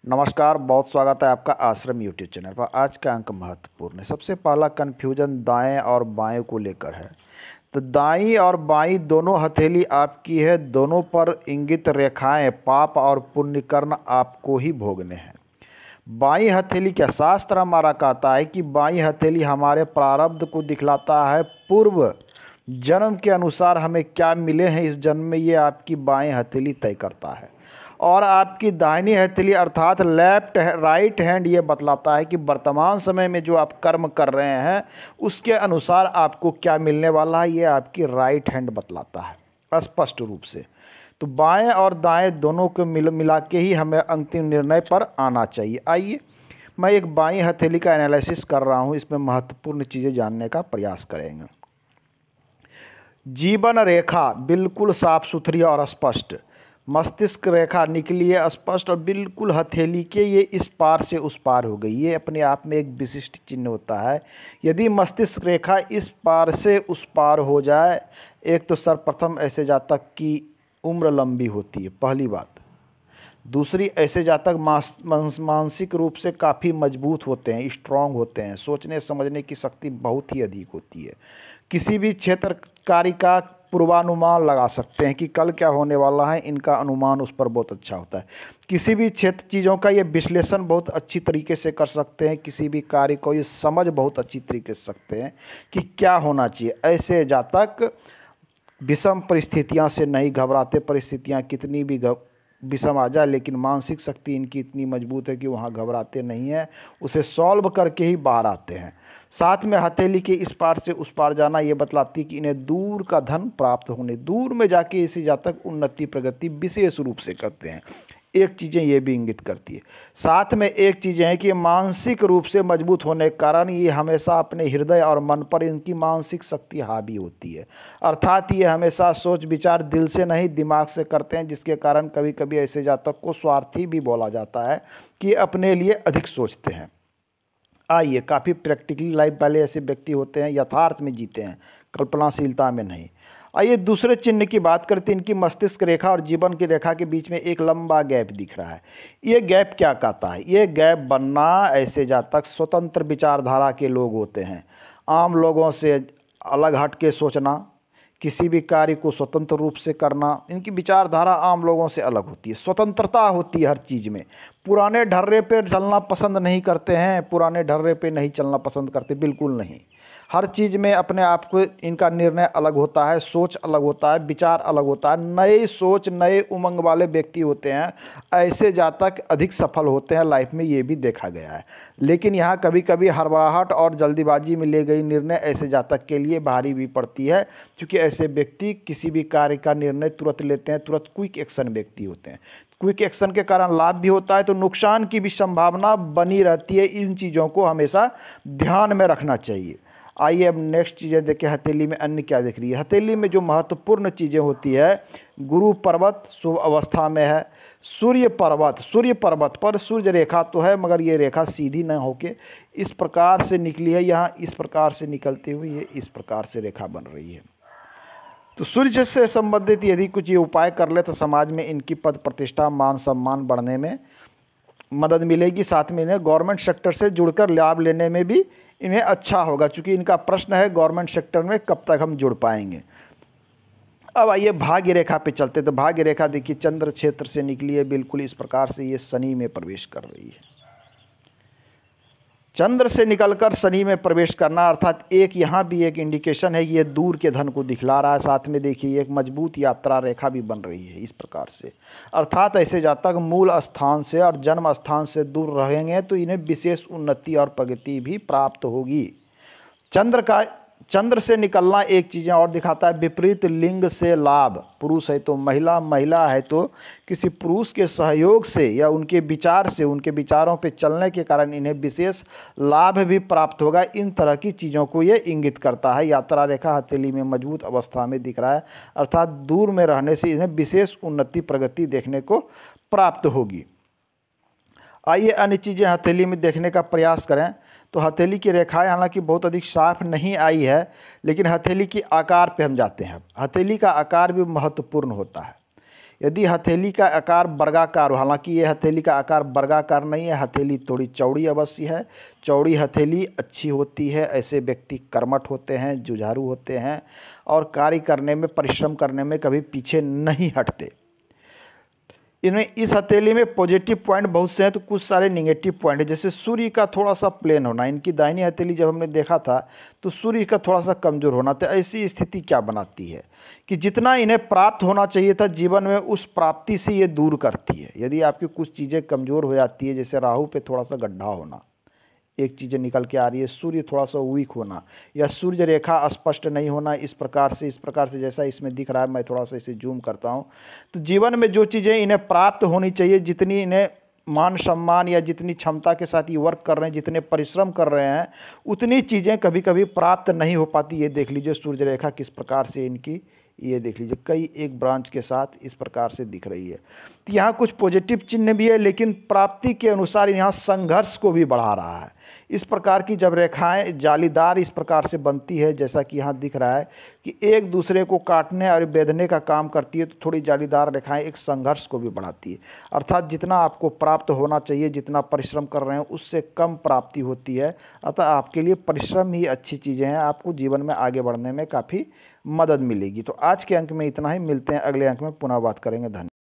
नमस्कार, बहुत स्वागत है आपका आश्रम यूट्यूब चैनल पर। आज का अंक महत्वपूर्ण है। सबसे पहला कन्फ्यूजन दाएं और बाएं को लेकर है। तो दाईं और बाईं दोनों हथेली आपकी है, दोनों पर इंगित रेखाएं पाप और पुण्य कर्म आपको ही भोगने हैं। बाईं हथेली क्या शास्त्र हमारा कहता है कि बाईं हथेली हमारे प्रारब्ध को दिखलाता है, पूर्व जन्म के अनुसार हमें क्या मिले हैं इस जन्म में, ये आपकी बाएं हथेली तय करता है। और आपकी दाहिनी हथेली अर्थात राइट हैंड ये बतलाता है कि वर्तमान समय में जो आप कर्म कर रहे हैं उसके अनुसार आपको क्या मिलने वाला है, ये आपकी राइट हैंड बतलाता है स्पष्ट रूप से। तो बाएं और दाएं दोनों को मिला के ही हमें अंतिम निर्णय पर आना चाहिए। आइए मैं एक बाईं हथेली का एनालिसिस कर रहा हूँ, इसमें महत्वपूर्ण चीज़ें जानने का प्रयास करेंगे। जीवन रेखा बिल्कुल साफ सुथरी और स्पष्ट, मस्तिष्क रेखा निकली है स्पष्ट और बिल्कुल हथेली के ये इस पार से उस पार हो गई। ये अपने आप में एक विशिष्ट चिन्ह होता है। यदि मस्तिष्क रेखा इस पार से उस पार हो जाए, एक तो सर्वप्रथम ऐसे जातक की उम्र लंबी होती है, पहली बात। दूसरी, ऐसे जातक मानसिक रूप से काफ़ी मजबूत होते हैं, स्ट्रांग होते हैं, सोचने समझने की शक्ति बहुत ही अधिक होती है। किसी भी क्षेत्र कार्य का पूर्वानुमान लगा सकते हैं कि कल क्या होने वाला है, इनका अनुमान उस पर बहुत अच्छा होता है। किसी भी क्षेत्र चीज़ों का ये विश्लेषण बहुत अच्छी तरीके से कर सकते हैं, किसी भी कार्य को ये समझ बहुत अच्छी तरीके से सकते हैं कि क्या होना चाहिए। ऐसे जातक विषम परिस्थितियां से नहीं घबराते, परिस्थितियां कितनी भी विषम आ जाए, लेकिन मानसिक शक्ति इनकी इतनी मजबूत है कि वहाँ घबराते नहीं हैं, उसे सॉल्व करके ही बाहर आते हैं। साथ में हथेली के इस पार से उस पार जाना ये बतलाती कि इन्हें दूर का धन प्राप्त होने, दूर में जाके इसी जातक उन्नति प्रगति विशेष रूप से करते हैं। एक चीज़ें ये भी इंगित करती है। साथ में एक चीज़ है कि मानसिक रूप से मजबूत होने के कारण ये हमेशा अपने हृदय और मन पर इनकी मानसिक शक्ति हावी होती है। अर्थात ये हमेशा सोच विचार दिल से नहीं दिमाग से करते हैं, जिसके कारण कभी कभी ऐसे जातक को स्वार्थी भी बोला जाता है कि अपने लिए अधिक सोचते हैं। आइए, काफ़ी प्रैक्टिकली लाइफ वाले ऐसे व्यक्ति होते हैं, यथार्थ में जीते हैं, कल्पनाशीलता में नहीं। आइए दूसरे चिन्ह की बात करते हैं। इनकी मस्तिष्क रेखा और जीवन की रेखा के बीच में एक लंबा गैप दिख रहा है। ये गैप क्या कहता है? ये गैप बनना ऐसे जातक स्वतंत्र विचारधारा के लोग होते हैं, आम लोगों से अलग हट के सोचना, किसी भी कार्य को स्वतंत्र रूप से करना, इनकी विचारधारा आम लोगों से अलग होती है। स्वतंत्रता होती है हर चीज़ में। पुराने ढर्रे पे चलना पसंद नहीं करते हैं, पुराने ढर्रे पे नहीं चलना पसंद करते, बिल्कुल नहीं। हर चीज़ में अपने आप को इनका निर्णय अलग होता है, सोच अलग होता है, विचार अलग होता है। नए सोच नए उमंग वाले व्यक्ति होते हैं, ऐसे जातक अधिक सफल होते हैं लाइफ में, ये भी देखा गया है। लेकिन यहाँ कभी कभी हड़बड़ाहट और जल्दीबाजी में ले गई निर्णय ऐसे जातक के लिए भारी भी पड़ती है, क्योंकि ऐसे व्यक्ति किसी भी कार्य का निर्णय तुरंत लेते हैं, तुरंत क्विक एक्शन व्यक्ति होते हैं। क्विक एक्शन के कारण लाभ भी होता है तो नुकसान की भी संभावना बनी रहती है। इन चीज़ों को हमेशा ध्यान में रखना चाहिए। आइए अब नेक्स्ट चीज़ें देखें। हथेली में अन्य क्या दिख रही है? हथेली में जो महत्वपूर्ण चीज़ें होती है, गुरु पर्वत शुभ अवस्था में है, सूर्य पर्वत पर सूर्य रेखा तो है, मगर ये रेखा सीधी न होके इस प्रकार से निकली है, यहाँ इस प्रकार से निकलती हुई ये इस प्रकार से रेखा बन रही है। तो सूर्य से संबंधित यदि कुछ ये उपाय कर ले तो समाज में इनकी पद प्रतिष्ठा मान सम्मान बढ़ने में मदद मिलेगी। साथ में इन्हें गवर्नमेंट सेक्टर से जुड़कर लाभ लेने में भी इन्हें अच्छा होगा, क्योंकि इनका प्रश्न है गवर्नमेंट सेक्टर में कब तक हम जुड़ पाएंगे। अब आइए भाग्य रेखा पे चलते। तो भाग्य रेखा देखिए चंद्र क्षेत्र से निकली है, बिल्कुल इस प्रकार से ये शनि में प्रवेश कर रही है। चंद्र से निकलकर शनि में प्रवेश करना अर्थात एक यहाँ भी एक इंडिकेशन है कि ये दूर के धन को दिखला रहा है। साथ में देखिए एक मजबूत यात्रा रेखा भी बन रही है इस प्रकार से, अर्थात ऐसे जातक मूल स्थान से और जन्म स्थान से दूर रहेंगे तो इन्हें विशेष उन्नति और प्रगति भी प्राप्त होगी। चंद्र से निकलना एक चीज़ें और दिखाता है, विपरीत लिंग से लाभ। पुरुष है तो महिला, महिला है तो किसी पुरुष के सहयोग से या उनके विचार से, उनके विचारों पे चलने के कारण इन्हें विशेष लाभ भी प्राप्त होगा। इन तरह की चीज़ों को ये इंगित करता है। यात्रा रेखा हथेली में मजबूत अवस्था में दिख रहा है, अर्थात दूर में रहने से इन्हें विशेष उन्नति प्रगति देखने को प्राप्त होगी। आइए अन्य चीज़ें हथेली में देखने का प्रयास करें। तो हथेली की रेखाएं हालांकि बहुत अधिक साफ नहीं आई है, लेकिन हथेली के आकार पे हम जाते हैं। हथेली का आकार भी महत्वपूर्ण होता है। यदि हथेली का आकार वर्गाकार हो, हालांकि ये हथेली का आकार वर्गाकार नहीं है, हथेली थोड़ी चौड़ी अवश्य है। चौड़ी हथेली अच्छी होती है। ऐसे व्यक्ति कर्मठ होते हैं, जुझारू होते हैं और कार्य करने में, परिश्रम करने में कभी पीछे नहीं हटते। इनमें इस हथेली में पॉजिटिव पॉइंट बहुत से हैं तो कुछ सारे निगेटिव पॉइंट है। जैसे सूर्य का थोड़ा सा प्लेन होना, इनकी दाहिनी हथेली जब हमने देखा था तो सूर्य का थोड़ा सा कमज़ोर होना। तो ऐसी स्थिति क्या बनाती है कि जितना इन्हें प्राप्त होना चाहिए था जीवन में, उस प्राप्ति से ये दूर करती है। यदि आपकी कुछ चीज़ें कमज़ोर हो जाती है, जैसे राहु पे थोड़ा सा गड्ढा होना, एक चीज़ें निकल के आ रही है, सूर्य थोड़ा सा वीक होना या सूर्य रेखा स्पष्ट नहीं होना, इस प्रकार से जैसा इसमें दिख रहा है, मैं थोड़ा सा इसे जूम करता हूँ, तो जीवन में जो चीज़ें इन्हें प्राप्त होनी चाहिए, जितनी इन्हें मान सम्मान या जितनी क्षमता के साथ ये वर्क कर रहे हैं, जितने परिश्रम कर रहे हैं, उतनी चीज़ें कभी कभी प्राप्त नहीं हो पाती। ये देख लीजिए सूर्य रेखा किस प्रकार से इनकी, ये देख लीजिए कई एक ब्रांच के साथ इस प्रकार से दिख रही है। तो यहाँ कुछ पॉजिटिव चिन्ह भी है, लेकिन प्राप्ति के अनुसार यहाँ संघर्ष को भी बढ़ा रहा है। इस प्रकार की जब रेखाएं जालीदार इस प्रकार से बनती है, जैसा कि यहाँ दिख रहा है कि एक दूसरे को काटने और बेधने का काम करती है, तो थोड़ी जालीदार रेखाएं एक संघर्ष को भी बढ़ाती है। अर्थात जितना आपको प्राप्त होना चाहिए, जितना परिश्रम कर रहे हैं, उससे कम प्राप्ति होती है। अतः आपके लिए परिश्रम ही अच्छी चीज़ें हैं, आपको जीवन में आगे बढ़ने में काफ़ी मदद मिलेगी। तो आज के अंक में इतना ही, मिलते हैं अगले अंक में, पुनः बात करेंगे। धन्यवाद।